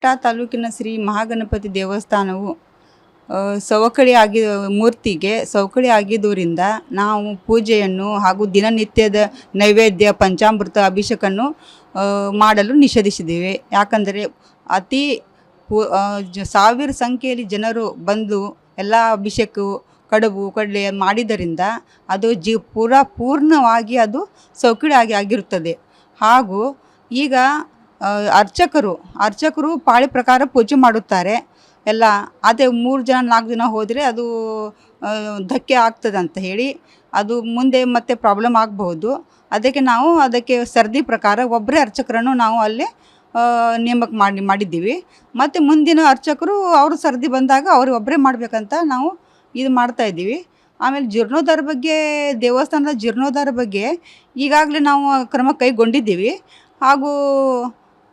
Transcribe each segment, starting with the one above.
ತಾಲೂಕಿನ ಶ್ರೀ ಮಹಾಗಣಪತಿ ದೇವಸ್ಥಾನವು ಮೂರ್ತಿಗೆ ಸವಕಳಿ ಆಗಿದ್ದರಿಂದ ನಾವು ಪೂಜೆಯನ್ನು ಹಾಗೂ ದಿನನಿತ್ಯದ ನೈವೇದ್ಯ ಪಂಚಾಮೃತ ಅಭಿಷೇಕವನ್ನು ಮಾಡಲು ನಿಷೇಧಿಸಿದ್ದೇವೆ. ಯಾಕಂದರೆ ಅತಿ ಸಾವಿರ ಸಂಖ್ಯೆಯಲ್ಲಿ ಜನರು ಬಂದು ಎಲ್ಲ ಅಭಿಷೇಕ ಕಡುಬು ಕಡಲೆ ಮಾಡಿದ್ದರಿಂದ ಅದು ಪೂರ್ಣವಾಗಿ ಅದು ಸವಕಳಿ ಆಗಿರುತ್ತದೆ. ಹಾಗೂ ಈಗ ಅರ್ಚಕರು ಪಾಳಿ ಪ್ರಕಾರ ಪೂಜೆ ಮಾಡುತ್ತಾರೆ ಎಲ್ಲ. ಅದೇ 3 ಜನ 4 ದಿನ ಹೋದರೆ ಅದು ಧಕ್ಕೆ ಆಗ್ತದೆ ಅಂತ ಹೇಳಿ ಅದು ಮುಂದೆ ಮತ್ತೆ ಪ್ರಾಬ್ಲಮ್ ಆಗಬಹುದು. ಅದಕ್ಕೆ ಸರದಿ ಪ್ರಕಾರ ಒಬ್ಬರೇ ಅರ್ಚಕರನ್ನು ನಾವು ಅಲ್ಲೇ ನೇಮಕ ಮಾಡಿದ್ದೀವಿ. ಮತ್ತು ಮುಂದಿನ ಅರ್ಚಕರು ಅವರು ಸರದಿ ಬಂದಾಗ ಅವರು ಒಬ್ಬರೇ ಮಾಡಬೇಕಂತ ನಾವು ಇದು ಮಾಡ್ತಾಯಿದ್ದೀವಿ. ಆಮೇಲೆ ಜೀರ್ಣೋದ್ಧಾರ ಬಗ್ಗೆ, ದೇವಸ್ಥಾನದ ಜೀರ್ಣೋದ್ಧಾರ ಬಗ್ಗೆ ಈಗಾಗಲೇ ನಾವು ಕ್ರಮ ಕೈಗೊಂಡಿದ್ದೀವಿ. ಹಾಗೂ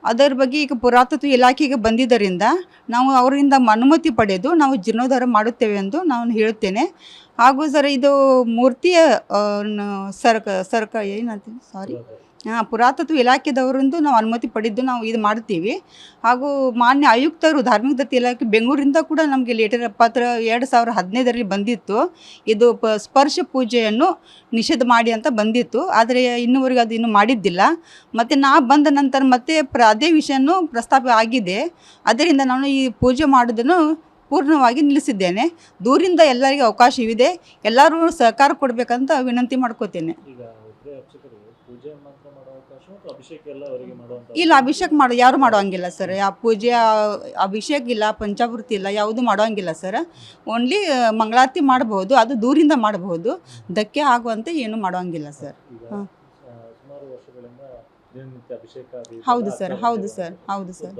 ಅದರ ಬಗ್ಗೆ ಈಗ ಪುರಾತತ್ವ ಇಲಾಖೆಗೆ ಬಂದಿದ್ದರಿಂದ ನಾವು ಅವರಿಂದ ಅನುಮತಿ ಪಡೆದು ನಾವು ಜೀರ್ಣೋದ್ಧಾರ ಮಾಡುತ್ತೇವೆ ಎಂದು ನಾನು ಹೇಳುತ್ತೇನೆ. ಹಾಗೂ ಸರ್, ಇದು ಮೂರ್ತಿಯ ಪುರಾತತ್ವ ಇಲಾಖೆದವರಿಂದ ನಾವು ಅನುಮತಿ ಪಡೆದು ನಾವು ಇದು ಮಾಡ್ತೀವಿ. ಹಾಗೂ ಮಾನ್ಯ ಆಯುಕ್ತರು ಧಾರ್ಮಿಕ ದತ್ತಿ ಇಲಾಖೆ ಬೆಂಗಳೂರಿಂದ ಕೂಡ ನಮಗೆ ಲೆಟರ್ ಪತ್ರ 2015ರಲ್ಲಿ ಬಂದಿತ್ತು. ಇದು ಸ್ಪರ್ಶ ಪೂಜೆಯನ್ನು ನಿಷೇಧ ಮಾಡಿ ಅಂತ ಬಂದಿತ್ತು. ಆದರೆ ಇನ್ನೂವರೆಗೆ ಅದು ಇನ್ನೂ ಮಾಡಿದ್ದಿಲ್ಲ. ಮತ್ತು ನಾ ಬಂದ ನಂತರ ಮತ್ತೆ ಅದೇ ವಿಷಯನೂ ಪ್ರಸ್ತಾಪ ಆಗಿದೆ. ಅದರಿಂದ ನಾನು ಈ ಪೂಜೆ ಮಾಡೋದನ್ನು ಪೂರ್ಣವಾಗಿ ನಿಲ್ಲಿಸಿದ್ದೇನೆ. ದೂರಿಂದ ಎಲ್ಲರಿಗೂ ಅವಕಾಶವಿದೆ, ಎಲ್ಲರೂ ಸಹಕಾರ ಕೊಡಬೇಕಂತ ವಿನಂತಿ ಮಾಡ್ಕೋತೇನೆ. ಇಲ್ಲ, ಅಭಿಷೇಕ ಯಾರು ಮಾಡೋಂಗಿಲ್ಲ ಸರ್. ಪೂಜೆ ಅಭಿಷೇಕ ಇಲ್ಲ, ಪಂಚಾಮೃತಿ ಇಲ್ಲ, ಯಾವುದು ಮಾಡೋಂಗಿಲ್ಲ ಸರ್. ಓನ್ಲಿ ಮಂಗಳಾರತಿ ಮಾಡಬಹುದು, ಅದು ದೂರಿಂದ ಮಾಡಬಹುದು. ಧಕ್ಕೆ ಆಗುವಂತೆ ಏನು ಮಾಡೋಂಗಿಲ್ಲ ಸರ್. ಹೌದು ಸರ್.